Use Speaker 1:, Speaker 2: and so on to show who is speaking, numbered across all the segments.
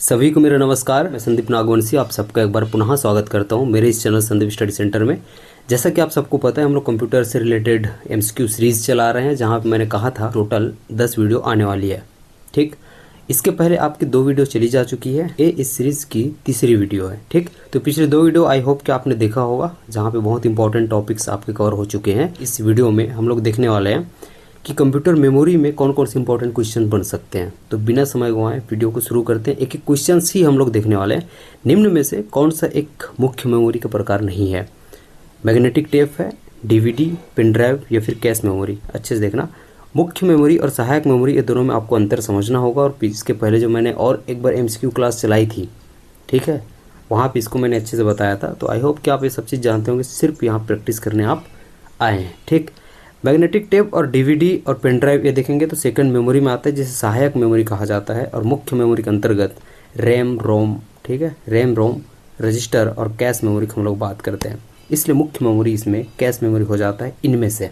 Speaker 1: सभी को मेरा नमस्कार। मैं संदीप नागवंशी आप सबका एक बार पुनः स्वागत करता हूं मेरे इस चैनल संदीप स्टडी सेंटर में। जैसा कि आप सबको पता है हम लोग कंप्यूटर से रिलेटेड एमसीक्यू सीरीज़ चला रहे हैं, जहां पे मैंने कहा था टोटल 10 वीडियो आने वाली है। ठीक, इसके पहले आपकी 2 वीडियो चली जा चुकी है। ये इस सीरीज़ की तीसरी वीडियो है। ठीक, तो पिछले 2 वीडियो आई होप कि आपने देखा होगा, जहाँ पे बहुत इंपॉर्टेंट टॉपिक्स आपके कवर हो चुके हैं। इस वीडियो में हम लोग देखने वाले हैं कि कंप्यूटर मेमोरी में कौन कौन से इंपॉर्टेंट क्वेश्चन बन सकते हैं। तो बिना समय गंवाए वीडियो को शुरू करते हैं। एक एक क्वेश्चन ही हम लोग देखने वाले हैं। निम्न में से कौन सा एक मुख्य मेमोरी का प्रकार नहीं है? मैग्नेटिक टेप है, डीवीडी, पेन ड्राइव या फिर कैश मेमोरी? अच्छे से देखना। मुख्य मेमोरी और सहायक मेमोरी, ये दोनों में आपको अंतर समझना होगा। और इसके पहले जो मैंने और एक बार एमसीक्यू क्लास चलाई थी, ठीक है, वहाँ पे इसको मैंने अच्छे से बताया था। तो आई होप कि आप ये सब चीज़ जानते होंगे, सिर्फ यहाँ प्रैक्टिस करने आप आए हैं। ठीक, मैग्नेटिक टेप और डीवीडी और पेन ड्राइव ये देखेंगे तो सेकंड मेमोरी में आता है, जिसे सहायक मेमोरी कहा जाता है। और मुख्य मेमोरी के अंतर्गत रैम, रोम, ठीक है, रैम, रोम, रजिस्टर और कैश मेमोरी की हम लोग बात करते हैं। इसलिए मुख्य मेमोरी इसमें कैश मेमोरी हो जाता है इनमें से।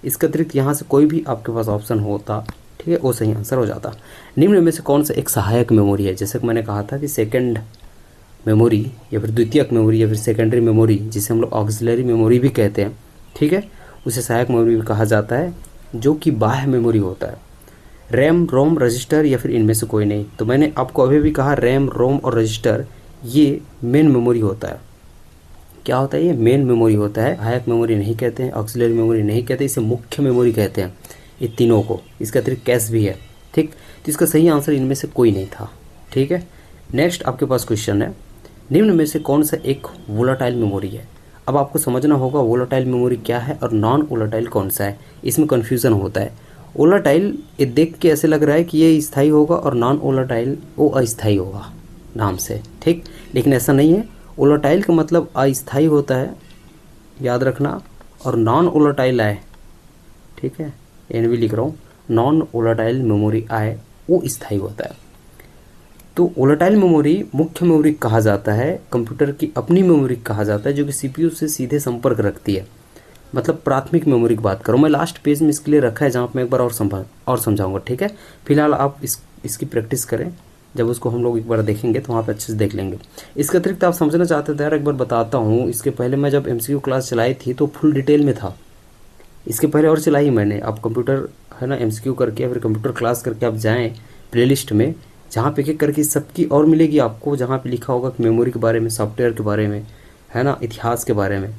Speaker 1: इसके अतिरिक्त यहाँ से कोई भी आपके पास ऑप्शन होता, ठीक है, वो सही आंसर हो जाता। निम्न में से कौन सा एक सहायक मेमोरी है? जैसे कि मैंने कहा था कि सेकेंड मेमोरी या फिर द्वितीयक मेमोरी या फिर सेकेंडरी मेमोरी, जिसे हम लोग ऑक्सिलरी मेमोरी भी कहते हैं, ठीक है, उसे सहायक मेमोरी भी कहा जाता है, जो कि बाह्य मेमोरी होता है। रैम, रोम, रजिस्टर या फिर इनमें से कोई नहीं। तो मैंने आपको अभी भी कहा रैम, रोम और रजिस्टर ये मेन मेमोरी होता है। क्या होता है? ये मेन मेमोरी होता है। सहायक मेमोरी नहीं कहते हैं, ऑक्सिलरी मेमोरी नहीं कहते, इसे मुख्य मेमोरी कहते हैं ये तीनों को। इसके अतिरिक्त कैश भी है। ठीक, तो इसका सही आंसर इनमें से कोई नहीं था। ठीक है, नेक्स्ट आपके पास क्वेश्चन है, निम्न में से कौन सा एक वोलाटाइल मेमोरी है? अब आपको समझना होगा वोलाटाइल मेमोरी क्या है और नॉन वोलाटाइल कौन सा है। इसमें कन्फ्यूज़न होता है। वोलाटाइल ये देख के ऐसे लग रहा है कि ये स्थायी होगा और नॉन वोलाटाइल वो अस्थायी होगा नाम से। ठीक, लेकिन ऐसा नहीं है। वोलाटाइल का मतलब अस्थायी होता है, याद रखना। और नॉन वोलाटाइल आए, ठीक है, एन भी लिख रहा हूँ, नॉन वोलाटाइल मेमोरी आए वो स्थायी होता है। तो वोलेटाइल मेमोरी मुख्य मेमोरी कहा जाता है, कंप्यूटर की अपनी मेमोरी कहा जाता है, जो कि सीपीयू से सीधे संपर्क रखती है। मतलब प्राथमिक मेमोरी की बात करूँ मैं, लास्ट पेज में इसके लिए रखा है, जहाँ पर मैं एक बार और समझाऊंगा। ठीक है, फिलहाल आप इसकी प्रैक्टिस करें। जब उसको हम लोग एक बार देखेंगे तो वहाँ पे अच्छे से देख लेंगे। इसके अतिरिक्त आप समझना चाहते थे यार, एक बार बताता हूँ। इसके पहले मैं जब एमसीक्यू क्लास चलाई थी तो फुल डिटेल में था। इसके पहले और चलाई मैंने। आप कंप्यूटर है ना एमसीक्यू करके या फिर कंप्यूटर क्लास करके आप जाएँ प्लेलिस्ट में, जहाँ पे एक करके सबकी और मिलेगी आपको, जहाँ पे लिखा होगा कि मेमोरी के बारे में, सॉफ्टवेयर के बारे में, है ना, इतिहास के बारे में,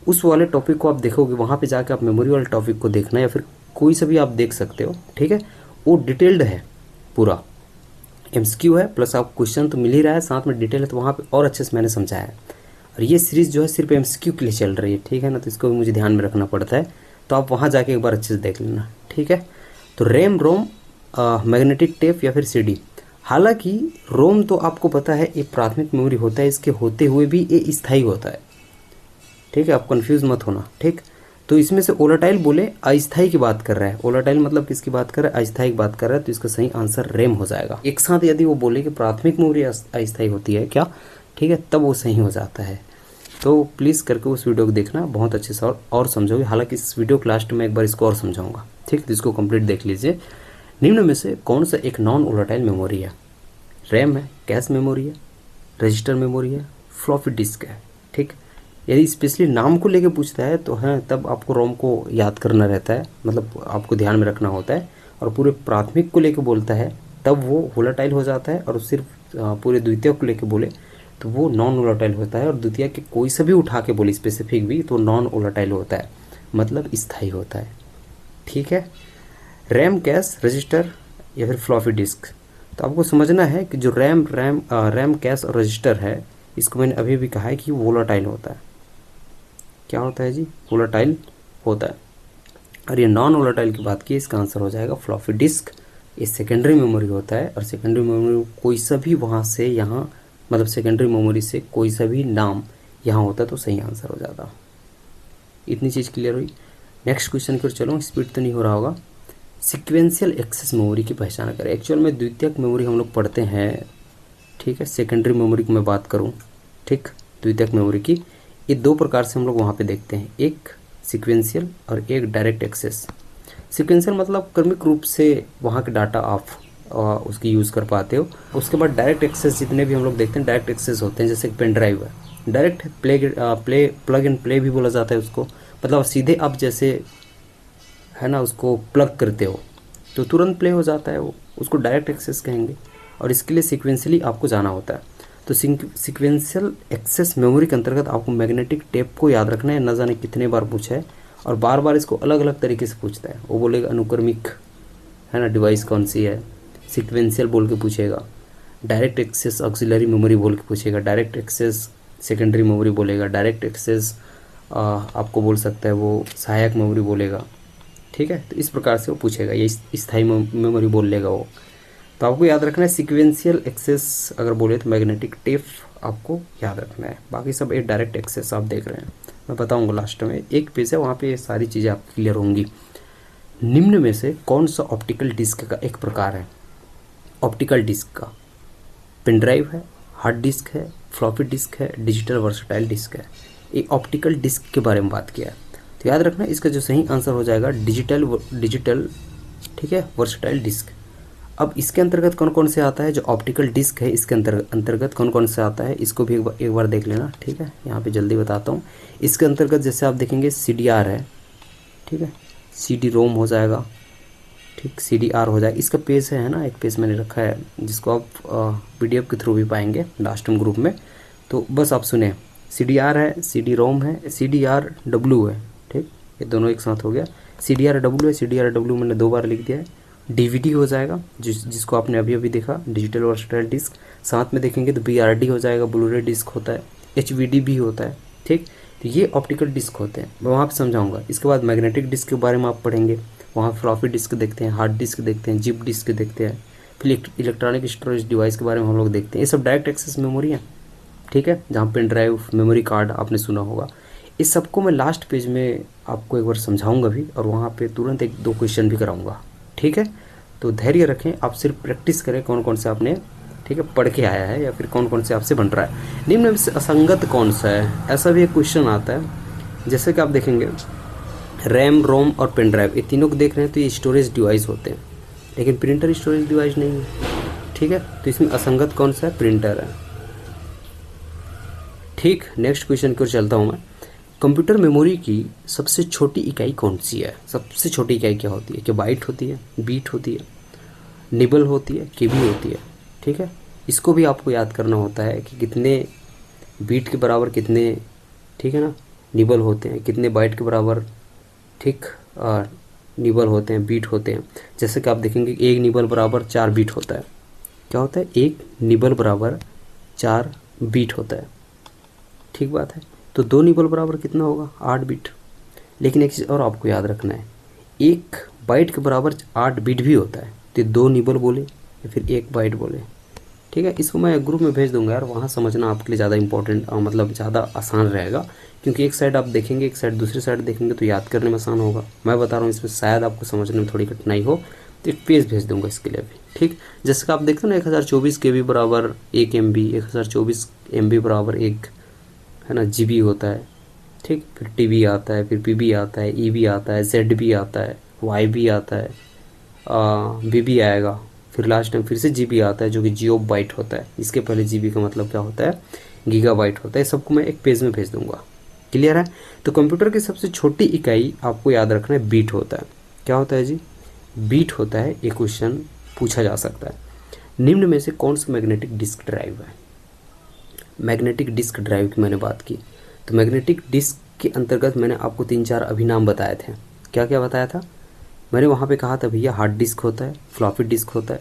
Speaker 1: उस वाले टॉपिक को आप देखोगे। वहाँ पे जाके आप मेमोरी वाले टॉपिक को देखना, या फिर कोई सा भी आप देख सकते हो। ठीक है, वो डिटेल्ड है, पूरा एमसीक्यू है, प्लस आप क्वेश्चन तो मिल ही रहा है, साथ में डिटेल है, तो वहाँ पर और अच्छे से मैंने समझाया है। और ये सीरीज़ जो है सिर्फ एमसीक्यू के लिए चल रही है, ठीक है ना, तो इसको भी मुझे ध्यान में रखना पड़ता है। तो आप वहाँ जाके एक बार अच्छे से देख लेना। ठीक है, तो रैम, रोम, मैग्नेटिक टेप या फिर सीडी। हालांकि रोम तो आपको पता है ये प्राथमिक मेमोरी होता है, इसके होते हुए भी ये स्थायी होता है। ठीक है, आप कंफ्यूज मत होना। ठीक, तो इसमें से वोलेटाइल बोले अस्थायी की बात कर रहा है। वोलेटाइल मतलब किसकी बात कर रहा है? अस्थायी की बात कर रहा है। तो इसका सही आंसर रैम हो जाएगा। एक साथ यदि वो बोले कि प्राथमिक मेमोरी अस्थायी होती है क्या, ठीक है, तब वो सही हो जाता है। तो प्लीज़ करके उस वीडियो को देखना, बहुत अच्छे से और समझोगे। हालांकि इस वीडियो के लास्ट में एक बार इसको और समझाऊंगा। ठीक, तो इसको कंप्लीट देख लीजिए। निम्न में से कौन सा एक नॉन वोलेटाइल मेमोरी है? रैम है, कैश मेमोरी है, रजिस्टर मेमोरी है, फ्लॉपी डिस्क है। ठीक, यदि स्पेशली नाम को लेके पूछता है तो है, तब आपको रोम को याद करना रहता है, मतलब आपको ध्यान में रखना होता है। और पूरे प्राथमिक को लेके बोलता है तब वो वोलेटाइल हो जाता है। और सिर्फ पूरे द्वितीयक को लेके बोले तो वो नॉन वोलेटाइल होता है। और द्वितीयक के कोई सा भी उठा के बोले स्पेसिफिक भी, तो नॉन वोलेटाइल होता है, मतलब स्थायी होता है। ठीक है, रैम, कैश, रजिस्टर या फिर फ्लॉपी डिस्क। तो आपको समझना है कि जो रैम, कैश और रजिस्टर है, इसको मैंने अभी भी कहा है कि वोलेटाइल होता है। क्या होता है जी? वोलेटाइल होता है। और ये नॉन वोलेटाइल की बात की, इसका आंसर हो जाएगा फ्लॉपी डिस्क। ये सेकेंडरी मेमोरी होता है। और सेकेंडरी मेमोरी कोई सा भी वहाँ से यहाँ, मतलब सेकेंडरी मेमोरी से कोई सा भी नाम यहाँ होता है तो सही आंसर हो जाता। इतनी चीज़ क्लियर हुई। नेक्स्ट क्वेश्चन की ओर चलो, स्पीड तो नहीं हो रहा होगा। सीक्वेंशियल एक्सेस मेमोरी की पहचान करें। एक्चुअल में द्वितीयक मेमोरी हम लोग पढ़ते हैं, ठीक है। सेकेंडरी मेमोरी की मैं बात करूं, ठीक, द्वितीयक मेमोरी की ये 2 प्रकार से हम लोग वहाँ पे देखते हैं, एक सीक्वेंशियल और एक डायरेक्ट एक्सेस। सीक्वेंशियल मतलब क्रमिक रूप से वहाँ के डाटा आप उसकी यूज़ कर पाते हो। उसके बाद डायरेक्ट एक्सेस जितने भी हम लोग देखते हैं डायरेक्ट एक्सेस होते हैं, जैसे पेन ड्राइव है, डायरेक्ट प्लग एंड प्ले भी बोला जाता है उसको, मतलब सीधे आप जैसे है ना उसको प्लग करते हो तो तुरंत प्ले हो जाता है वो, उसको डायरेक्ट एक्सेस कहेंगे। और इसके लिए सिक्वेंसली आपको जाना होता है। तो सिक्वेंशियल एक्सेस मेमोरी के अंतर्गत आपको मैग्नेटिक टेप को याद रखना है, न जाने कितने बार पूछा है और बार बार इसको अलग अलग तरीके से पूछता है। वो बोलेगा अनुक्रमिक है ना डिवाइस कौन सी है, सिक्वेंशियल बोल के पूछेगा, डायरेक्ट एक्सेस ऑक्सिलरी मेमोरी बोल के पूछेगा, डायरेक्ट एक्सेस सेकेंडरी मेमोरी बोलेगा, डायरेक्ट एक्सेस आपको बोल सकता है वो सहायक मेमोरी बोलेगा। ठीक है, तो इस प्रकार से वो पूछेगा, ये स्थायी मेमोरी बोल लेगा वो। तो आपको याद रखना है सिक्वेंशियल एक्सेस अगर बोले तो मैग्नेटिक टेप आपको याद रखना है। बाकी सब एक डायरेक्ट एक्सेस आप देख रहे हैं, मैं बताऊंगा लास्ट में, एक पेज है वहाँ पे ये सारी चीज़ें आपकी क्लियर होंगी। निम्न में से कौन सा ऑप्टिकल डिस्क का एक प्रकार है? ऑप्टिकल डिस्क का पेन ड्राइव है, हार्ड डिस्क है, फ्लॉपी डिस्क है, डिजिटल वर्सटाइल डिस्क है। ये ऑप्टिकल डिस्क के बारे में बात किया है, तो याद रखना इसका जो सही आंसर हो जाएगा डिजिटल ठीक है, वर्सटाइल डिस्क। अब इसके अंतर्गत कौन कौन से आता है? जो ऑप्टिकल डिस्क है इसके अंतर्गत कौन कौन से आता है इसको भी एक बार देख लेना। ठीक है, यहाँ पे जल्दी बताता हूँ। इसके अंतर्गत जैसे आप देखेंगे CDR है, ठीक है, CD रोम हो जाएगा, ठीक, CDR हो जाएगा। इसका पेज है ना, एक पेज मैंने रखा है जिसको आप PDF के थ्रू भी पाएंगे लास्ट में ग्रुप में, तो बस आप सुने। CDR है, CD रोम है, CDRW है, ठीक, ये दोनों एक साथ हो गया। CDRW है, CDRW मैंने 2 बार लिख दिया है। DVD हो जाएगा जिसको आपने अभी अभी देखा, डिजिटल वर्सटाइल डिस्क। साथ में देखेंगे तो BRD हो जाएगा, ब्लूरे डिस्क होता है, HVD भी होता है। ठीक, तो ये ऑप्टिकल डिस्क होते हैं, मैं वहाँ पे समझाऊंगा। इसके बाद मैग्नेटिक डिस्क के बारे में आप पढ़ेंगे, वहाँ फ्लॉपी डिस्क देखते हैं, हार्ड डिस्क देखते हैं, जिप डिस्क देखते हैं, फिर इलेक्ट्रॉनिक स्टोरेज डिवाइस के बारे में हम लोग देखते हैं। ये सब डायरेक्ट एक्सेस मेमोरी है, ठीक है, जहाँ पेन ड्राइव, मेमोरी कार्ड आपने सुना होगा। इस सबको मैं लास्ट पेज में आपको एक बार समझाऊंगा भी, और वहाँ पे तुरंत 1-2 क्वेश्चन भी कराऊंगा। ठीक है, तो धैर्य रखें, आप सिर्फ प्रैक्टिस करें कौन कौन से आपने, ठीक है, पढ़ के आया है या फिर कौन कौन से आपसे बन रहा है। निम्न में से असंगत कौन सा है? ऐसा भी एक क्वेश्चन आता है। जैसे कि आप देखेंगे रैम, रोम और पेन ड्राइव, ये तीनों को देख रहे हैं तो ये स्टोरेज डिवाइस होते हैं, लेकिन प्रिंटर स्टोरेज डिवाइस नहीं है। ठीक है, तो इसमें असंगत कौन सा है? प्रिंटर है। ठीक, नेक्स्ट क्वेश्चन की ओर चलता हूँ मैं। कंप्यूटर मेमोरी की सबसे छोटी इकाई कौन सी है? सबसे छोटी इकाई क्या होती है? क्या बाइट होती है, बीट होती है, निबल होती है, केबी होती है? ठीक है, इसको भी आपको याद करना होता है कि कितने बीट के बराबर कितने, ठीक है ना, निबल होते हैं, कितने बाइट के बराबर, ठीक, निबल होते हैं, बीट होते हैं। जैसे कि आप देखेंगे 1 निबल बराबर 4 बीट होता है। क्या होता है? 1 निबल बराबर 4 बीट होता है। ठीक बात है, तो 2 निबल बराबर कितना होगा? 8 बिट। लेकिन एक चीज़ और आपको याद रखना है, 1 बाइट के बराबर 8 बिट भी होता है। तो 2 निबल बोले या फिर 1 बाइट बोले, ठीक है। इसको मैं ग्रुप में भेज दूंगा यार, वहाँ समझना आपके लिए ज़्यादा इंपॉर्टेंट, मतलब ज़्यादा आसान रहेगा, क्योंकि एक साइड आप देखेंगे, एक साइड दूसरी साइड देखेंगे तो याद करने में आसान होगा। मैं बता रहा हूँ इसमें शायद आपको समझने में थोड़ी कठिनाई हो, तो एक पेज भेज दूंगा इसके लिए भी। ठीक, जैसे कि आप देखते हो ना 1024 KB बराबर 1 MB, 1024 MB बराबर 1 है ना GB होता है। ठीक, फिर TB आता है, फिर PB आता है, EB आता है, ZB आता है, YB आता है, BB आएगा, फिर लास्ट टाइम फिर से GB आता है जो कि जियो बाइट होता है। इसके पहले GB का मतलब क्या होता है? गीगाबाइट होता है। सबको मैं एक पेज में भेज दूंगा। क्लियर है? तो कंप्यूटर की सबसे छोटी इकाई आपको याद रखना है बीट होता है। क्या होता है जी? बीट होता है। एक क्वेश्चन पूछा जा सकता है। निम्न में से कौन सा मैग्नेटिक डिस्क ड्राइव है? मैग्नेटिक डिस्क ड्राइव की मैंने बात की, तो मैग्नेटिक डिस्क के अंतर्गत मैंने आपको 3-4 अभी नाम बताए थे। क्या क्या बताया था मैंने? वहाँ पे कहा था भैया हार्ड डिस्क होता है, फ्लॉपी डिस्क होता है,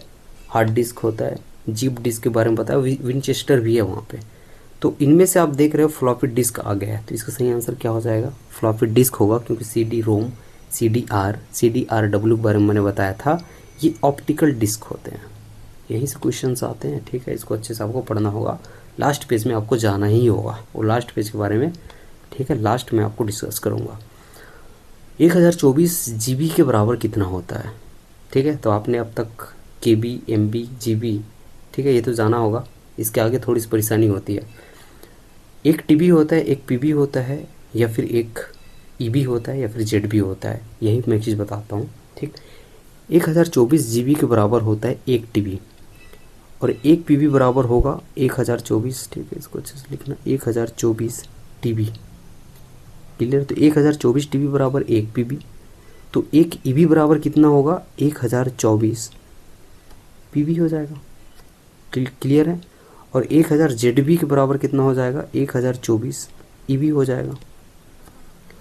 Speaker 1: हार्ड डिस्क होता है, जिप डिस्क के बारे में बताया, विनचेस्टर भी है वहाँ पे। तो इनमें से आप देख रहे हो फ्लॉपी डिस्क आ गया है, तो इसका सही आंसर क्या हो जाएगा? फ्लॉपी डिस्क होगा, क्योंकि CD रोम, CDRW के बारे में मैंने बताया था, ये ऑप्टिकल डिस्क होते हैं। यहीं से क्वेश्चन आते हैं। ठीक है, इसको अच्छे से आपको पढ़ना होगा। लास्ट पेज में आपको जाना ही होगा, वो लास्ट पेज के बारे में, ठीक है, लास्ट में आपको डिस्कस करूँगा। 1024 GB के बराबर कितना होता है? ठीक है, तो आपने अब तक KB, MB, GB, ठीक है, ये तो जाना होगा। इसके आगे थोड़ी सी परेशानी होती है। एक TB होता है, एक PB होता है, या फिर एक EB होता है, या फिर ZB होता है। यही मैं चीज़ बताता हूँ। ठीक, 1024 GB के बराबर होता है 1 TB, और 1 PB बराबर होगा 1024। ठीक है, इसको अच्छे से लिखना, 1024 TB। क्लियर? तो 1024 TB बराबर 1 PB, तो 1 EB बराबर कितना होगा? 1024 PB हो जाएगा। क्लियर है? और 1000 ZB के बराबर कितना हो जाएगा? 1024 EB हो जाएगा।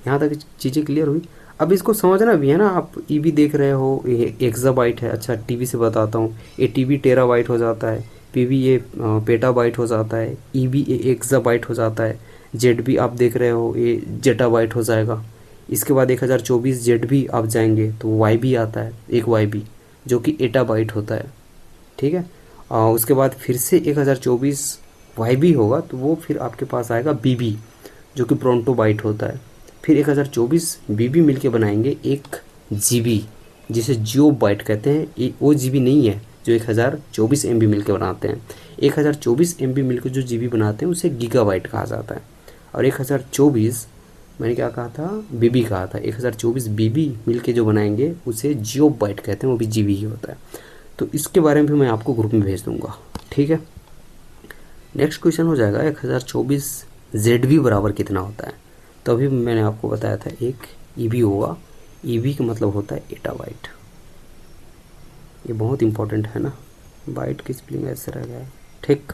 Speaker 1: यहाँ तक चीज़ें क्लियर हुई? अब इसको समझना भी है ना, आप EB देख रहे हो, ये एक्साबाइट है। अच्छा, TB से बताता हूँ, ये TB टेराबाइट हो जाता है, PB ये पेटाबाइट हो जाता है, EB ये एक्साबाइट हो जाता है, ZB आप देख रहे हो ये जेटाबाइट हो जाएगा। इसके बाद 1024 ZB आप जाएंगे तो YB आता है, एक YB जो कि एटाबाइट होता है। ठीक है, उसके बाद फिर से 1024 YB होगा तो वो फिर आपके पास आएगा BB जो कि प्रोंटोबाइट होता है। फिर 1024 BB मिलके बनाएंगे 1 GB जिसे जियो बाइट कहते हैं। ये वो GB नहीं है जो 1024 MB मिलके बनाते हैं। 1024 MB मिलकर जो GB बनाते हैं उसे गीगाबाइट कहा जाता है। और 1024 मैंने क्या कहा था? BB कहा था। 1024 BB मिलके जो बनाएंगे उसे जियो बाइट कहते हैं, वो भी GB ही होता है। तो इसके बारे में भी मैं आपको ग्रुप में भेज दूंगा। ठीक है, नेक्स्ट क्वेश्चन हो जाएगा 1024 ZB बराबर कितना होता है? तो अभी मैंने आपको बताया था एक EB होगा। EB का मतलब होता है एटाबाइट। ये बहुत इंपॉर्टेंट है ना, बाइट की स्पेलिंग ऐसे रह गया है। ठीक,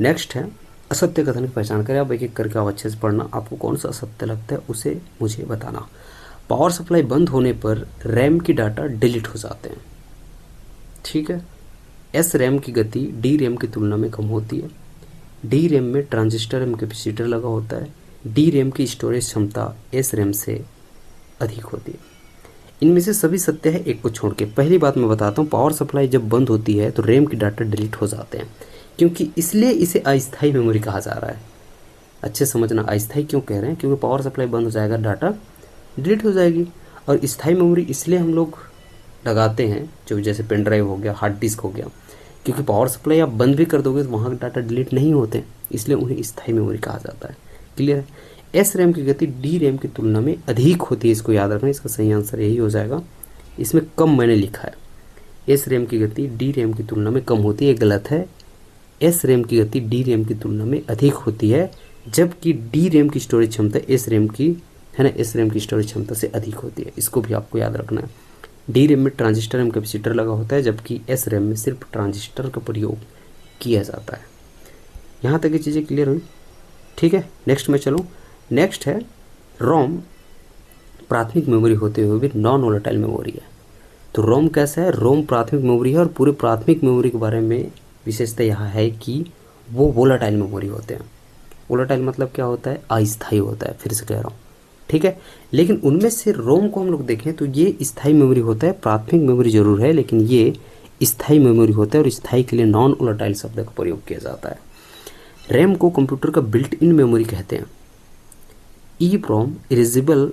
Speaker 1: नेक्स्ट है असत्य कथन की पहचान करें। आप एक एक करके आप अच्छे से पढ़ना, आपको कौन सा असत्य लगता है उसे मुझे बताना। पावर सप्लाई बंद होने पर रैम की डाटा डिलीट हो जाते हैं। ठीक है, एस रैम की गति डी रैम की तुलना में कम होती है। डी रैम में ट्रांजिस्टर एवं कैपेसिटर लगा होता है। डी रैम की स्टोरेज क्षमता एस रैम से अधिक होती है। इनमें से सभी सत्य है एक को छोड़ के। पहली बात मैं बताता हूँ, पावर सप्लाई जब बंद होती है तो रैम की डाटा डिलीट हो जाते हैं, क्योंकि इसलिए इसे अस्थायी मेमोरी कहा जा रहा है। अच्छे समझना, अस्थायी क्यों कह रहे हैं? क्योंकि पावर सप्लाई बंद हो जाएगा, डाटा डिलीट हो जाएगी। और स्थायी मेमोरी इसलिए हम लोग लगाते हैं, जो जैसे पेन ड्राइव हो गया, हार्ड डिस्क हो गया, क्योंकि पावर सप्लाई आप बंद भी कर दोगे तो वहाँ डाटा डिलीट नहीं होते, इसलिए उन्हें स्थायी मेमोरी कहा जाता है। क्लियर है? एस रैम की गति डी रैम की तुलना में अधिक होती है, इसको याद रखना। इसका सही आंसर यही हो जाएगा। इसमें कम मैंने लिखा है, एस रैम की गति डी रैम की तुलना में कम होती है, गलत है। एस रैम की गति डी रैम की तुलना में अधिक होती है, जबकि डी रैम की स्टोरेज क्षमता एस रैम की है ना, एस रैम की स्टोरेज क्षमता से अधिक होती है। इसको भी आपको याद रखना है। डी रैम में ट्रांजिस्टर एवं कैपेसिटर लगा होता है, जबकि एस रैम में सिर्फ ट्रांजिस्टर का प्रयोग किया जाता है। यहाँ तक ये चीज़ें क्लियर हुई? ठीक है, नेक्स्ट में चलूँ। नेक्स्ट है रोम प्राथमिक मेमोरी होते हुए भी नॉन वोलेटाइल मेमोरी है। तो रोम कैसा है? रोम प्राथमिक मेमोरी है, और पूरे प्राथमिक मेमोरी के बारे में विशेषता यह है कि वो वोलेटाइल मेमोरी होते हैं। वोलेटाइल मतलब क्या होता है? अस्थायी होता है, फिर से कह रहा हूँ। ठीक है, लेकिन उनमें से रोम को हम लोग देखें तो ये स्थायी मेमोरी होता है। प्राथमिक मेमोरी जरूर है, लेकिन ये स्थायी मेमोरी होता है, और स्थायी के लिए नॉन वोलेटाइल शब्द का प्रयोग किया जाता है। रैम को कंप्यूटर का बिल्ट इन मेमोरी कहते हैं। EEPROM erasable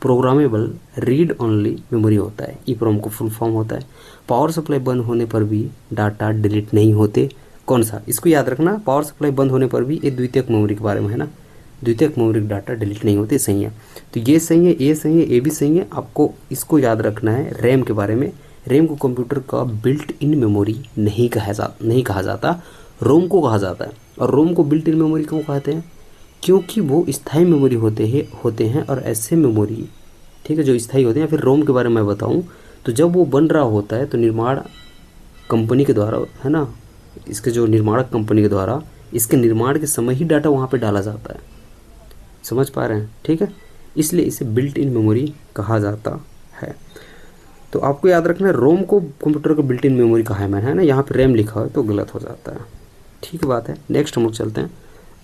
Speaker 1: programmable read only memory होता है। EEPROM को फुल फॉर्म होता है पावर सप्लाई बंद होने पर भी डाटा डिलीट नहीं होते। कौन सा? इसको याद रखना, पावर सप्लाई बंद होने पर भी, ये द्वितीयक मेमोरी के बारे में है ना, द्वितीयक मेमोरी का डाटा डिलीट नहीं होते। सही है, तो ये सही है, ये सही है, ये भी सही है। आपको इसको याद रखना है रैम के बारे में। रैम को कंप्यूटर का बिल्ट इन मेमोरी नहीं कहा जाता, रोम को कहा जाता है। और रोम को बिल्ट इन मेमोरी क्यों कहते हैं? क्योंकि वो स्थायी मेमोरी होते हैं और ऐसे मेमोरी, ठीक है, जो स्थायी होते हैं। फिर रोम के बारे में मैं बताऊं तो जब वो बन रहा होता है तो निर्माण कंपनी के द्वारा, है ना, इसके जो निर्माणक कंपनी के द्वारा इसके निर्माण के समय ही डाटा वहाँ पे डाला जाता है। समझ पा रहे हैं? ठीक है, इसलिए इसे बिल्ट इन मेमोरी कहा जाता है। तो आपको याद रखना है, रोम को कंप्यूटर का बिल्ट इन मेमोरी कहा है मैंने, है ना, यहाँ पे रैम लिखा है तो गलत हो जाता है। ठीक बात है, नेक्स्ट हम लोग चलते हैं।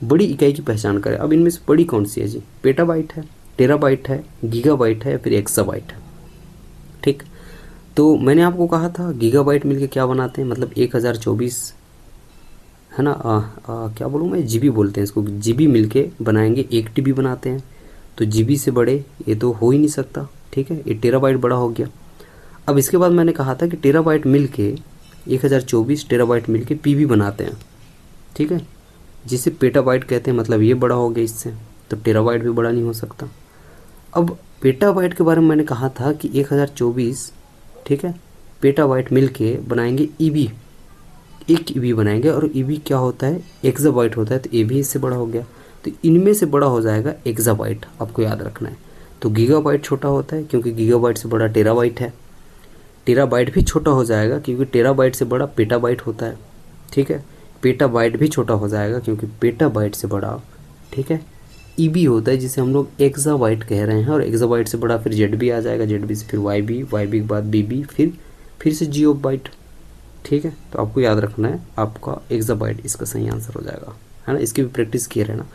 Speaker 1: बड़ी इकाई की पहचान करें। अब इनमें से बड़ी कौन सी है जी? पेटाबाइट है, टेराबाइट है, गीगाबाइट है, फिर एक्साबाइट है। ठीक, तो मैंने आपको कहा था गीगाबाइट मिलके क्या बनाते हैं, मतलब 1024, है ना, क्या बोलूँ मैं, जीबी बोलते हैं इसको। जीबी मिलके बनाएंगे 1 TB बनाते हैं। तो जीबी से बड़े ये तो हो ही नहीं सकता। ठीक है, ये टेराबाइट बड़ा हो गया। अब इसके बाद मैंने कहा था कि टेराबाइट मिलके 1024 टेराबाइट मिलके PB बनाते हैं। ठीक है, जिसे पेटाबाइट कहते हैं, मतलब ये बड़ा हो गया इससे, तो टेराबाइट भी बड़ा नहीं हो सकता। अब पेटाबाइट के बारे में मैंने कहा था कि 1024, ठीक है, पेटाबाइट मिलके बनाएंगे ईबी, एक ईबी बनाएंगे। और ईबी क्या होता है, एक्साबाइट होता है, तो ये भी इससे बड़ा हो गया। तो इनमें से बड़ा हो जाएगा एक्साबाइट, आपको याद रखना है। तो गीगाबाइट छोटा होता है क्योंकि गीगाबाइट से बड़ा टेराबाइट है। टेराबाइट भी छोटा हो जाएगा क्योंकि टेराबाइट से बड़ा पेटाबाइट होता है, ठीक है। पेटाबाइट भी छोटा हो जाएगा क्योंकि पेटाबाइट से बड़ा, ठीक है, ईबी होता है जिसे हम लोग एक्साबाइट कह रहे हैं। और एक्साबाइट से बड़ा फिर जेडबी आ जाएगा, जेडबी से फिर वाईबी, वाईबी के बाद बीबी, फिर से जियोबाइट, ठीक है। तो आपको याद रखना है, आपका एक्साबाइट इसका सही आंसर हो जाएगा, है ना। इसकी भी प्रैक्टिस किए रहना।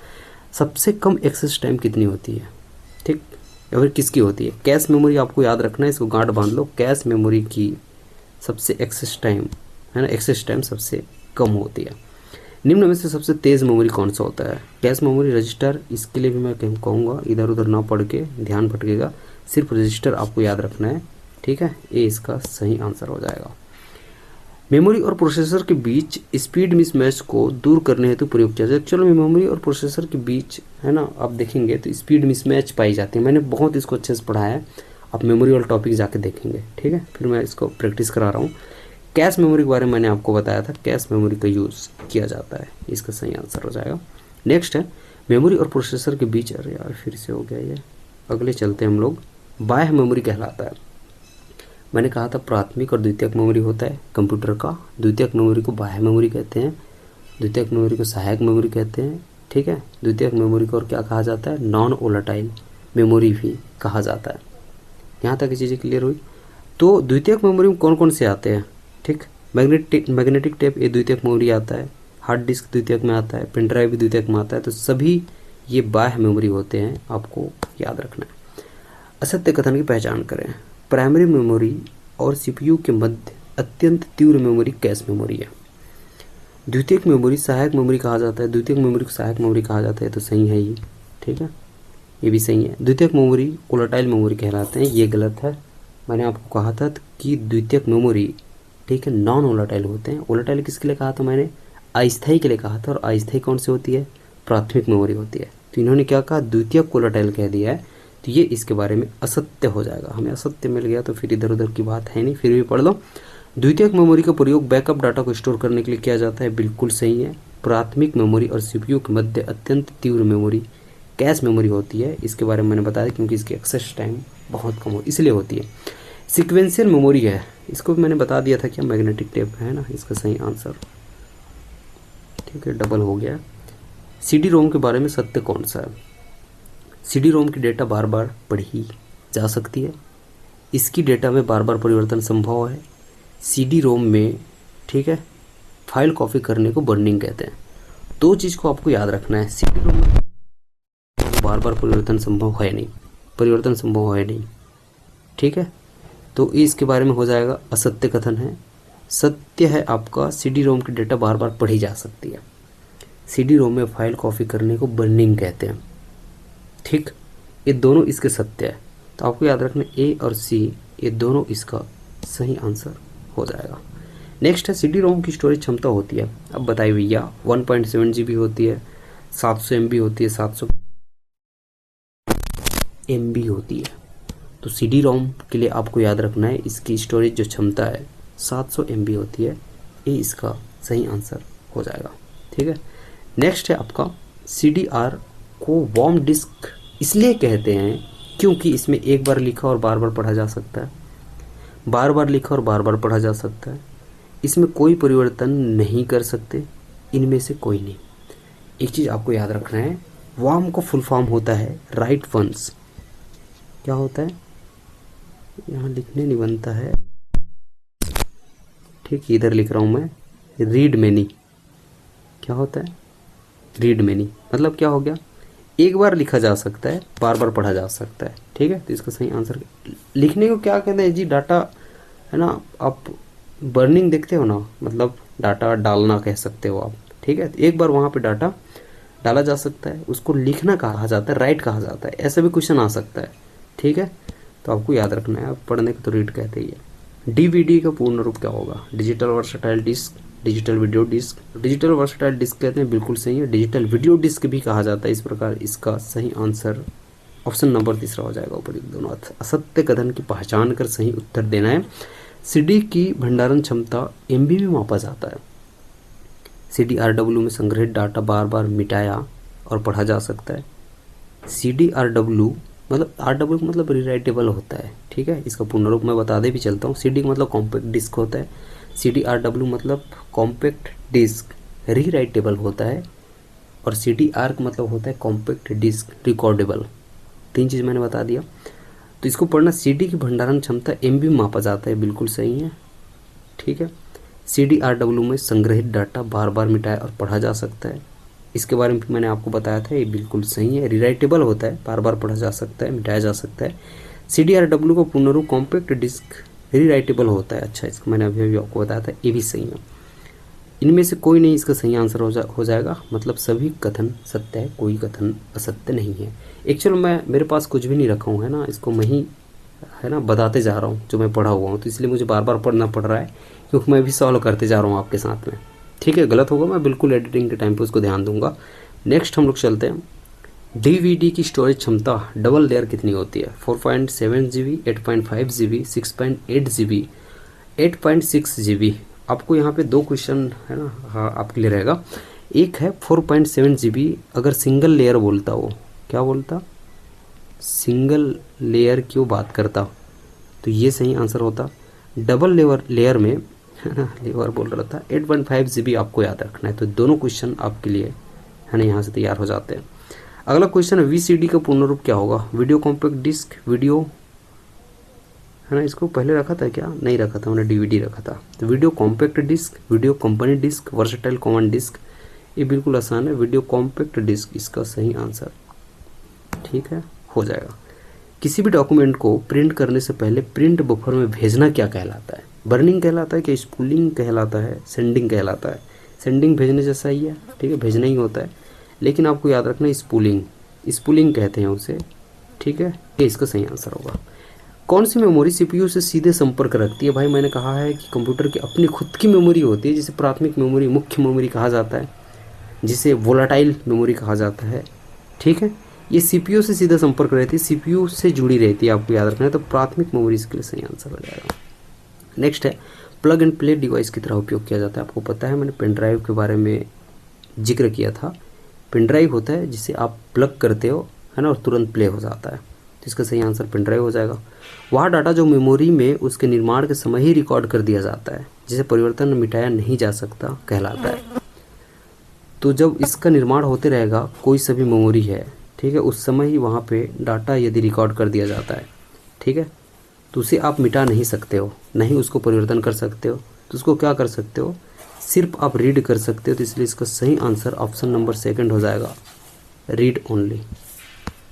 Speaker 1: सबसे कम एक्सेस टाइम कितनी होती है, ठीक, या फिर किसकी होती है। कैश मेमोरी आपको याद रखना है, इसको गांठ बांध लो। कैश मेमोरी की सबसे एक्सेस टाइम, है ना, एक्सेस टाइम सबसे कम होती है। निम्न में से सबसे तेज़ मेमोरी कौन सा होता है। कैश मेमोरी, रजिस्टर, इसके लिए भी मैं कहूँगा इधर उधर ना पढ़ के ध्यान भटकेगा, सिर्फ रजिस्टर आपको याद रखना है, ठीक है। ये इसका सही आंसर हो जाएगा। मेमोरी और प्रोसेसर के बीच स्पीड मिसमैच को दूर करने हेतु प्रयोग किया जाए। चलो मेमोरी और प्रोसेसर के बीच, है ना, आप देखेंगे तो स्पीड मिसमैच पाई जाती है। मैंने बहुत इसको अच्छे से पढ़ाया है, आप मेमोरी वाला टॉपिक जाके देखेंगे, ठीक है। फिर मैं इसको प्रैक्टिस करा रहा हूँ। कैश मेमोरी के बारे में मैंने आपको बताया था, कैश मेमोरी का यूज़ किया जाता है, इसका सही आंसर हो जाएगा। नेक्स्ट है मेमोरी और प्रोसेसर के बीच, अरे यार फिर से हो गया ये, अगले चलते हैं हम लोग। बाह्य मेमोरी कहलाता है। मैंने कहा था प्राथमिक और द्वितीयक मेमोरी होता है कंप्यूटर का। द्वितीयक मेमोरी को बाह्य मेमोरी कहते हैं, द्वितीयक मेमोरी को सहायक मेमोरी कहते हैं, ठीक है। द्वितीयक मेमोरी को और क्या कहा जाता है, नॉन वोलेटाइल मेमोरी भी कहा जाता है। यहाँ तक ये चीज़ें क्लियर हुई। तो द्वितीयक मेमोरी में कौन कौन से आते हैं, ठीक। मैग्नेटिक टेप ये द्वितीयक मेमोरी आता है, हार्ड डिस्क द्वितीयक में आता है, पेन ड्राइव भी द्वितीयक में आता है। तो सभी ये बाह्य मेमोरी होते हैं, आपको याद रखना है। असत्य कथन की पहचान करें। प्राइमरी मेमोरी और सीपीयू के मध्य अत्यंत तीव्र मेमोरी कैश मेमोरी है। द्वितीयक मेमोरी सहायक मेमोरी कहा जाता है, द्वितीयक मेमोरी को सहायक मेमोरी कहा जाता है, तो सही है ये, ठीक है, ये भी सही है। द्वितीयक मेमोरी वोलेटाइल मेमोरी कहलाते हैं, ये गलत है। मैंने आपको कहा था कि द्वितीयक मेमोरी, ठीक है, नॉन वोलेटाइल होते हैं। वोलेटाइल किसके लिए कहा था मैंने, अस्थायी के लिए कहा था। और अस्थायी कौन सी होती है, प्राथमिक मेमोरी होती है। तो इन्होंने क्या कहा, द्वितीयक वोलेटाइल कह दिया है, तो ये इसके बारे में असत्य हो जाएगा। हमें असत्य मिल गया तो फिर इधर उधर की बात है नहीं, फिर भी पढ़ लो। द्वितीयक मेमोरी का प्रयोग बैकअप डाटा को स्टोर करने के लिए किया जाता है, बिल्कुल सही है। प्राथमिक मेमोरी और सीपीयू के मध्य अत्यंत तीव्र मेमोरी कैश मेमोरी होती है, इसके बारे में मैंने बताया क्योंकि इसकी एक्सेस टाइम बहुत कम हो इसलिए होती है। सिक्वेंशियल मेमोरी है, इसको भी मैंने बता दिया था क्या, मैग्नेटिक टेप है ना, इसका सही आंसर, ठीक है, डबल हो गया। सीडी रोम के बारे में सत्य कौन सा है। सीडी रोम की डेटा बार बार पढ़ी जा सकती है, इसकी डेटा में बार बार परिवर्तन संभव है। सीडी रोम में, ठीक है, फाइल कॉपी करने को बर्निंग कहते हैं। दो चीज़ को आपको याद रखना है, सीडी रोम में बार बार परिवर्तन संभव है नहीं, परिवर्तन संभव है नहीं, ठीक है। तो इसके बारे में हो जाएगा असत्य कथन है। सत्य है आपका, सीडी रोम की डेटा बार बार पढ़ी जा सकती है। सीडी रोम में फाइल कॉपी करने को बर्निंग कहते हैं, ठीक। ये दोनों इसके सत्य है, तो आपको याद रखना ए और सी, ये दोनों इसका सही आंसर हो जाएगा। नेक्स्ट है सीडी रोम की स्टोरेज क्षमता होती है, अब बताइए भैया, 1.7 GB होती है, 700 MB होती है, 700 MB होती है। तो सीडी रोम के लिए आपको याद रखना है इसकी स्टोरेज जो क्षमता है 700 MB होती है, ये इसका सही आंसर हो जाएगा, ठीक है। नेक्स्ट है आपका CDR को वार्म डिस्क इसलिए कहते हैं क्योंकि इसमें एक बार लिखा और बार बार पढ़ा जा सकता है, बार बार लिखा और बार बार पढ़ा जा सकता है। इसमें कोई परिवर्तन नहीं कर सकते, इनमें से कोई नहीं। एक चीज़ आपको याद रखना है, वार्म का फुल फॉर्म होता है राइट वंस, क्या होता है, यहाँ लिखने नहीं बनता है, ठीक, इधर लिख रहा हूँ मैं, रीड मैनी, क्या होता है, रीड मैनी, मतलब क्या हो गया, एक बार लिखा जा सकता है, बार बार पढ़ा जा सकता है, ठीक है। तो इसका सही आंसर लिखने को क्या कहते हैं जी, डाटा, है ना, आप बर्निंग देखते हो ना, मतलब डाटा डालना कह सकते हो आप, ठीक है। तो एक बार वहाँ पे डाटा डाला जा सकता है, उसको लिखना कहा जाता है, राइट कहा जाता है, ऐसा भी क्वेश्चन आ सकता है, ठीक है। तो आपको याद रखना है, आप पढ़ने को तो रीड कहते ही है। DVD का पूर्ण रूप क्या होगा, digital versatile disc, digital video disc, digital versatile disc कहते हैं, बिल्कुल सही है। डिजिटल वीडियो डिस्क भी कहा जाता है, इस प्रकार इसका सही आंसर ऑप्शन नंबर तीसरा हो जाएगा। ऊपर दोनों असत्य कथन की पहचान कर सही उत्तर देना है। सीडी की भंडारण क्षमता एमबी में मापा जाता है। CDRW में संग्रहित डाटा बार बार मिटाया और पढ़ा जा सकता है। CDRW मतलब RW मतलब रीराइटेबल होता है, ठीक है। इसका पूर्ण रूप मैं बता दे भी चलता हूँ। CD का मतलब कॉम्पैक्ट डिस्क होता है, CDRW मतलब कॉम्पैक्ट डिस्क रीराइटेबल होता है, और CDR का मतलब होता है कॉम्पैक्ट डिस्क रिकॉर्डेबल। 3 चीज़ मैंने बता दिया। तो इसको पढ़ना, CD की भंडारण क्षमता MB में मापा जाता है, बिल्कुल सही है, ठीक है। CDRW में संग्रहित डाटा बार बार मिटाया और पढ़ा जा सकता है, इसके बारे में मैंने आपको बताया था, ये बिल्कुल सही है। रीराइटेबल होता है, बार बार पढ़ा जा सकता है, मिटाया जा सकता है। CDRW को पूर्ण रूप कॉम्पैक्ट डिस्क रीराइटेबल होता है। अच्छा, इसको मैंने अभी आपको बताया था, ये भी सही है। इनमें से कोई नहीं इसका सही आंसर हो जाएगा, मतलब सभी कथन सत्य है, कोई कथन असत्य नहीं है। एक्चुअल मैं मेरे पास कुछ भी नहीं रखा हूँ, है ना, इसको मैं ही, है ना, बताते जा रहा हूँ जो मैं पढ़ा हुआ हूँ, तो इसलिए मुझे बार बार पढ़ना पड़ रहा है, क्योंकि मैं भी सॉल्व करते जा रहा हूँ आपके साथ में, ठीक है। गलत होगा मैं बिल्कुल एडिटिंग के टाइम पे उसको ध्यान दूंगा। नेक्स्ट हम लोग चलते हैं। DVD की स्टोरेज क्षमता डबल लेयर कितनी होती है? 4.7 GB, 8.5 GB, 6.8 GB, 8.6 GB। आपको यहाँ पे 2 क्वेश्चन है ना, हाँ, आपके लिए रहेगा। एक है 4.7 GB, अगर सिंगल लेयर बोलता, वो क्या बोलता, सिंगल लेयर क्यों बात करता, तो ये सही आंसर होता। डबल लेयर में, है ना, लेवर बोल रहा था, 8.5 GB आपको याद रखना है। तो दोनों क्वेश्चन आपके लिए, है ना, यहाँ से तैयार हो जाते हैं। अगला क्वेश्चन है, VCD का पूर्ण रूप क्या होगा? वीडियो कॉम्पैक्ट डिस्क, वीडियो, है ना, इसको पहले रखा था क्या? नहीं रखा था, मैंने DVD रखा था। तो video compact disc, video company disc, versatile common disc, ये बिल्कुल आसान है, वीडियो कॉम्पैक्ट डिस्क इसका सही आंसर, ठीक है, हो जाएगा। किसी भी डॉक्यूमेंट को प्रिंट करने से पहले प्रिंट बफर में भेजना क्या कहलाता है? बर्निंग कहलाता है कि स्पूलिंग कहलाता है, सेंडिंग कहलाता है? सेंडिंग भेजने जैसा ही है, ठीक है, भेजना ही होता है, लेकिन आपको याद रखना स्पूलिंग, स्पूलिंग कहते हैं उसे, ठीक है, ये इसका सही आंसर होगा। कौन सी मेमोरी CPU से सीधे संपर्क रखती है? भाई मैंने कहा है कि कंप्यूटर की अपनी खुद की मेमोरी होती है, जिसे प्राथमिक मेमोरी, मुख्य मेमोरी कहा जाता है, जिसे वोलाटाइल मेमोरी कहा जाता है, ठीक है। ये CPU से सीधा संपर्क रहती है, CPU से जुड़ी रहती है, आपको याद रखना है। तो प्राथमिक मेमोरी इसके लिए सही आंसर हो जाएगा। नेक्स्ट है, प्लग एंड प्ले डिवाइस की तरह उपयोग किया जाता है। आपको पता है, मैंने पेन ड्राइव के बारे में जिक्र किया था। पेन ड्राइव होता है जिसे आप प्लग करते हो, है ना, और तुरंत प्ले हो जाता है, तो इसका सही आंसर पेन ड्राइव हो जाएगा। वह डाटा जो मेमोरी में उसके निर्माण के समय ही रिकॉर्ड कर दिया जाता है, जिसे परिवर्तन मिटाया नहीं जा सकता, कहलाता है। तो जब इसका निर्माण होते रहेगा, कोई सभी मेमोरी है, ठीक है, उस समय ही वहाँ पे डाटा यदि रिकॉर्ड कर दिया जाता है, ठीक है, तो उसे आप मिटा नहीं सकते हो, नहीं उसको परिवर्तन कर सकते हो। तो उसको क्या कर सकते हो, सिर्फ आप रीड कर सकते हो। तो इसलिए इसका सही आंसर ऑप्शन नंबर 2 हो जाएगा, रीड ओनली,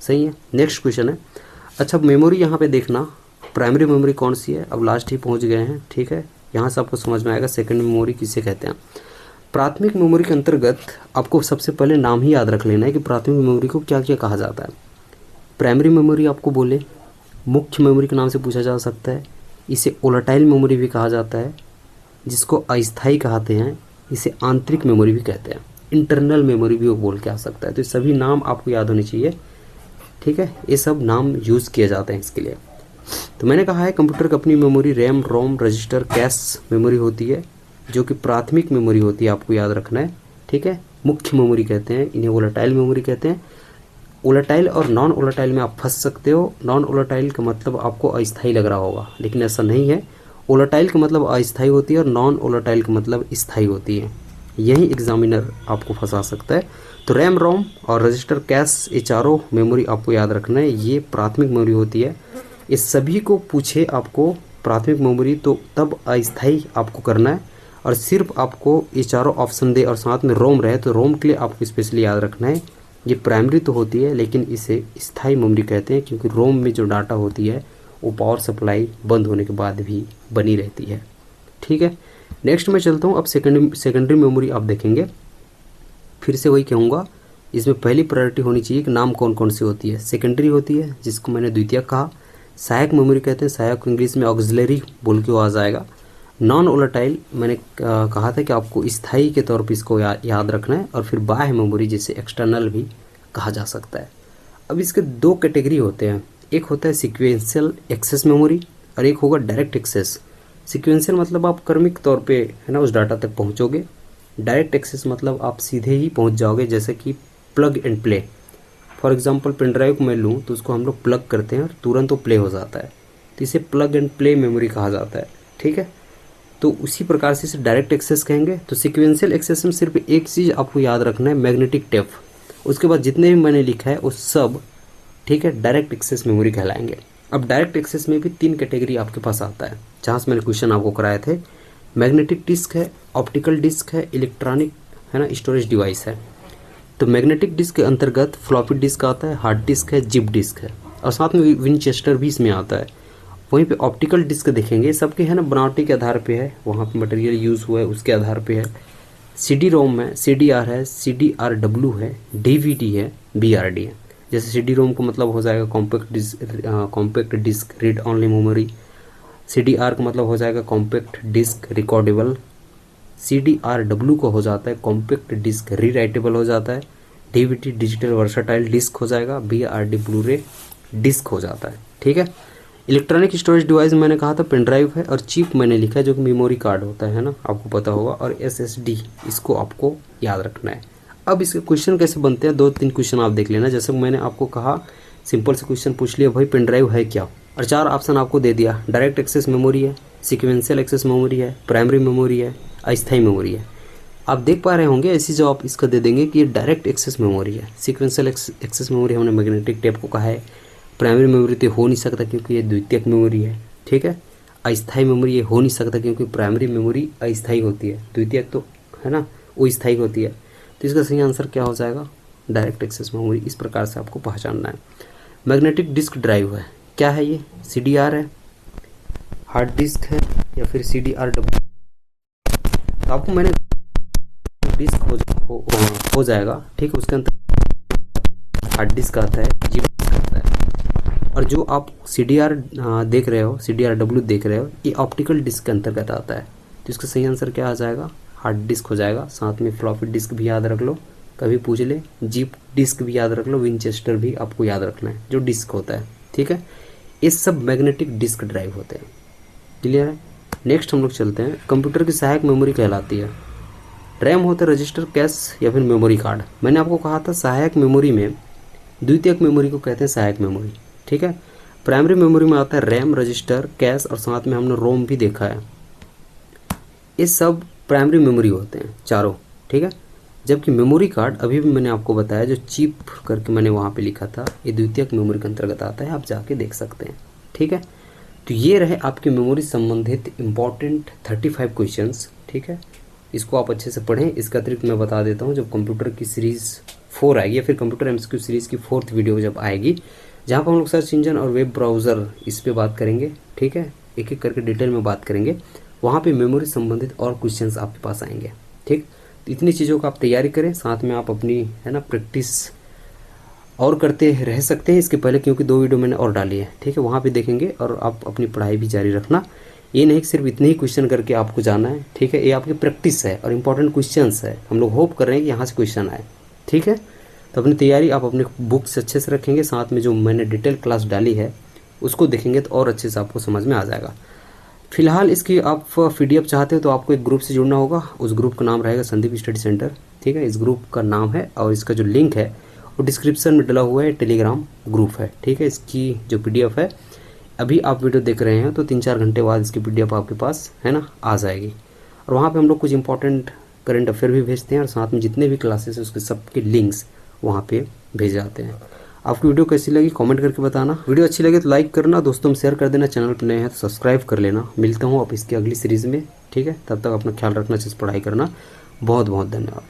Speaker 1: सही है। नेक्स्ट क्वेश्चन है, अच्छा मेमोरी यहाँ पे देखना, प्राइमरी मेमोरी कौन सी है? अब लास्ट ही पहुँच गए हैं, ठीक है, यहाँ से आपको समझ में आएगा सेकेंड मेमोरी किसे कहते हैं। प्राथमिक मेमोरी के अंतर्गत आपको सबसे पहले नाम ही याद रख लेना है कि प्राथमिक मेमोरी को क्या क्या कहा जाता है। प्राइमरी मेमोरी आपको बोले, मुख्य मेमोरी के नाम से पूछा जा सकता है, इसे वोलेटाइल मेमोरी भी कहा जाता है, जिसको अस्थायी कहते हैं, इसे आंतरिक मेमोरी भी कहते हैं, इंटरनल मेमोरी भी वो बोल के आ सकता है। तो ये सभी नाम आपको याद होने चाहिए, ठीक है, ये सब नाम यूज़ किए जाते हैं इसके लिए। तो मैंने कहा है कंप्यूटर की अपनी मेमोरी रैम, रोम, रजिस्टर, कैश मेमोरी होती है, जो कि प्राथमिक मेमोरी होती है, आपको याद रखना है, ठीक है। मुख्य मेमोरी कहते हैं, इन्हें वोलेटाइल मेमोरी कहते हैं। वोलेटाइल और नॉन वोलेटाइल में आप फंस सकते हो। नॉन वोलेटाइल का मतलब आपको अस्थायी लग रहा होगा, लेकिन ऐसा नहीं है। वोलेटाइल का मतलब अस्थायी होती है और नॉन वोलेटाइल का मतलब स्थायी होती है। यही एग्जामिनर आपको फंसा सकता है। तो रैम, रोम और रजिस्टर, कैश, ये चारों मेमोरी आपको याद रखना है, ये प्राथमिक मेमोरी होती है। इस सभी को पूछे आपको प्राथमिक मेमोरी, तो तब अस्थायी आपको करना है, और सिर्फ आपको ये चारों ऑप्शन दे और साथ में रोम रहे, तो रोम के लिए आपको स्पेशली याद रखना है, ये प्राइमरी तो होती है, लेकिन इसे स्थायी मेमोरी कहते हैं, क्योंकि रोम में जो डाटा होती है वो पावर सप्लाई बंद होने के बाद भी बनी रहती है, ठीक है। नेक्स्ट मैं चलता हूँ, अब सेकेंडरी मेमोरी आप देखेंगे। फिर से वही कहूँगा, इसमें पहली प्रायोरिटी होनी चाहिए कि नाम कौन कौन सी होती है। सेकेंडरी होती है, जिसको मैंने द्वितीयक कहा। सहायक मेमोरी कहते हैं, सहायक इंग्लिश में ऑक्सिलरी बोल के आ जाएगा। नॉन वोलेटाइल मैंने कहा था कि आपको स्थायी के तौर पर इसको याद रखना है, और फिर बाह्य मेमोरी जिसे एक्सटर्नल भी कहा जा सकता है। अब इसके 2 कैटेगरी होते हैं, एक होता है सिक्वेंशियल एक्सेस मेमोरी और एक होगा डायरेक्ट एक्सेस। सिक्वेंशियल मतलब आप क्रमिक तौर पे है ना उस डाटा तक पहुंचोगे। डायरेक्ट एक्सेस मतलब आप सीधे ही पहुंच जाओगे, जैसे कि plug and play. For example pen drive को मैं लूँ तो उसको हम लोग प्लग करते हैं और तुरंत वो प्ले हो जाता है, तो इसे प्लग एंड प्ले मेमोरी कहा जाता है। ठीक है, तो उसी प्रकार से इसे डायरेक्ट एक्सेस कहेंगे। तो सिक्वेंशियल एक्सेस में सिर्फ एक चीज़ आपको याद रखना है, मैग्नेटिक टेप। उसके बाद जितने भी मैंने लिखा है वो सब ठीक है डायरेक्ट एक्सेस मेमोरी कहलाएंगे। अब डायरेक्ट एक्सेस में भी 3 कैटेगरी आपके पास आता है, जहाँ से मैंने क्वेश्चन आपको कराए थे। मैग्नेटिक डिस्क है, ऑप्टिकल डिस्क है, इलेक्ट्रॉनिक है ना स्टोरेज डिवाइस है। तो मैग्नेटिक डिस्क के अंतर्गत फ्लॉपी डिस्क आता है, हार्ड डिस्क है, जिप डिस्क है, और साथ में विनचेस्टर भी इसमें आता है। वहीं पे ऑप्टिकल डिस्क देखेंगे, सबके है ना बनावटी के आधार पे है, वहाँ पे मटेरियल यूज़ हुआ है उसके आधार पे है। CD रोम है, CDR है, CDRW है, DVD है, BRD है। जैसे CD रोम को मतलब हो जाएगा compact disc read only memory. CDR का मतलब हो जाएगा कॉम्पैक्ट डिस्क रिकॉर्डेबल। CDRW को हो जाता है कॉम्पैक्ट डिस्क रीराइटेबल हो जाता है। DVD डिजिटल वर्साटाइल डिस्क हो जाएगा। BRD ब्लूरे डिस्क हो जाता है। ठीक है, इलेक्ट्रॉनिक स्टोरेज डिवाइस मैंने कहा था पेन ड्राइव है, और चिप मैंने लिखा है जो कि मेमोरी कार्ड होता है ना, आपको पता होगा, और SSD इसको आपको याद रखना है। अब इसके क्वेश्चन कैसे बनते हैं, 2-3 क्वेश्चन आप देख लेना। जैसे मैंने आपको कहा सिंपल से क्वेश्चन पूछ लिया, भाई पेन ड्राइव है क्या, और 4 ऑप्शन आपको दे दिया। डायरेक्ट एक्सेस मेमोरी है, सिक्वेंशियल एक्सेस मेमोरी है, प्राइमरी मेमोरी है, अस्थायी मेमोरी है। आप देख पा रहे होंगे ऐसी जवाब इसका दे देंगे कि ये डायरेक्ट एक्सेस मेमोरी है। सिक्वेंशियल एक्सेस मेमोरी हमने मैग्नेटिक टेप को कहा है। प्राइमरी मेमोरी तो हो नहीं सकता क्योंकि ये द्वितीयक मेमोरी है। ठीक है, अस्थायी मेमोरी ये हो नहीं सकता क्योंकि प्राइमरी मेमोरी अस्थायी होती है, द्वितीयक तो है ना वो स्थायी होती है। तो इसका सही आंसर क्या हो जाएगा, डायरेक्ट एक्सेस मेमोरी। इस प्रकार से आपको पहचानना है। मैग्नेटिक डिस्क ड्राइव है, क्या है ये, CDR है, हार्ड डिस्क है, या फिर CDRW। तो आपको मैंने डिस्क हो जाएगा। ठीक है, उसके अंदर हार्ड डिस्क आता है, जिप डिस्क आता है, और जो आप CDR देख रहे हो, CDRW देख रहे हो, ये ऑप्टिकल डिस्क के अंतर्गत आता है। तो इसका सही आंसर क्या आ जाएगा, हार्ड डिस्क हो जाएगा। साथ में फ्लॉपी डिस्क भी याद रख लो, कभी पूछ ले, जिप डिस्क भी याद रख लो, विनचेस्टर भी आपको याद रखना है जो डिस्क होता है। ठीक है, ये सब मैग्नेटिक डिस्क ड्राइव होते हैं। क्लियर है। नेक्स्ट हम लोग चलते हैं, कंप्यूटर की सहायक मेमोरी कहलाती है। रैम होता है, रजिस्टर, कैश या फिर मेमोरी कार्ड। मैंने आपको कहा था सहायक मेमोरी में द्वितीयक मेमोरी को कहते हैं सहायक मेमोरी। ठीक है, प्राइमरी मेमोरी में आता है रैम, रजिस्टर, कैश, और साथ में हमने रोम भी देखा है। ये सब प्राइमरी मेमोरी होते हैं चारों। ठीक है, जबकि मेमोरी कार्ड अभी भी मैंने आपको बताया, जो चिप करके मैंने वहाँ पे लिखा था, ये द्वितीयक मेमोरी के अंतर्गत आता है, आप जाके देख सकते हैं। ठीक है, तो ये रहे आपके मेमोरी संबंधित इम्पॉर्टेंट 35 क्वेश्चंस। ठीक है, इसको आप अच्छे से पढ़ें। इसका अतिरिक्त मैं बता देता हूँ, जब कंप्यूटर की सीरीज़ 4 आएगी, या फिर कंप्यूटर MCQ सीरीज़ की 4th वीडियो जब आएगी, जहाँ पर हम लोग सर्च इंजन और वेब ब्राउज़र इस पे बात करेंगे। ठीक है, एक एक करके डिटेल में बात करेंगे। वहाँ पे मेमोरी संबंधित और क्वेश्चंस आपके पास आएंगे। ठीक, तो इतनी चीज़ों का आप तैयारी करें, साथ में आप अपनी है ना प्रैक्टिस और करते रह सकते हैं इसके पहले, क्योंकि 2 वीडियो मैंने और डाली है। ठीक है, वहाँ पे देखेंगे, और आप अपनी पढ़ाई भी जारी रखना। ये नहीं कि सिर्फ इतने ही क्वेश्चन करके आपको जाना है। ठीक है, ये आपकी प्रैक्टिस है और इंपॉर्टेंट क्वेश्चंस है। हम लोग होप कर रहे हैं कि यहाँ से क्वेश्चन आए। ठीक है, तो अपनी तैयारी आप अपने बुक से अच्छे से रखेंगे, साथ में जो मैंने डिटेल क्लास डाली है उसको देखेंगे तो और अच्छे से आपको समझ में आ जाएगा। फिलहाल इसकी आप PDF चाहते हो तो आपको एक ग्रुप से जुड़ना होगा। उस ग्रुप का नाम रहेगा संदीप स्टडी सेंटर। ठीक है, इस ग्रुप का नाम है, और इसका जो लिंक है वो डिस्क्रिप्शन में डला हुआ है। टेलीग्राम ग्रुप है। ठीक है, इसकी जो PDF है, अभी आप वीडियो देख रहे हैं तो 3-4 घंटे बाद इसकी PDF आपके पास है ना आ जाएगी। और वहाँ पे हम लोग कुछ इंपॉर्टेंट करंट अफेयर भी भेजते हैं, और साथ में जितने भी क्लासेस है उसके सबके लिंक्स वहाँ पे भेज जाते हैं। आपकी वीडियो कैसी लगी कमेंट करके बताना। वीडियो अच्छी लगे तो लाइक करना, दोस्तों में शेयर कर देना, चैनल पर नए हैं तो सब्सक्राइब कर लेना। मिलता हूँ अब इसकी अगली सीरीज़ में। ठीक है, तब तक अपना ख्याल रखना, अच्छे से पढ़ाई करना। बहुत बहुत धन्यवाद।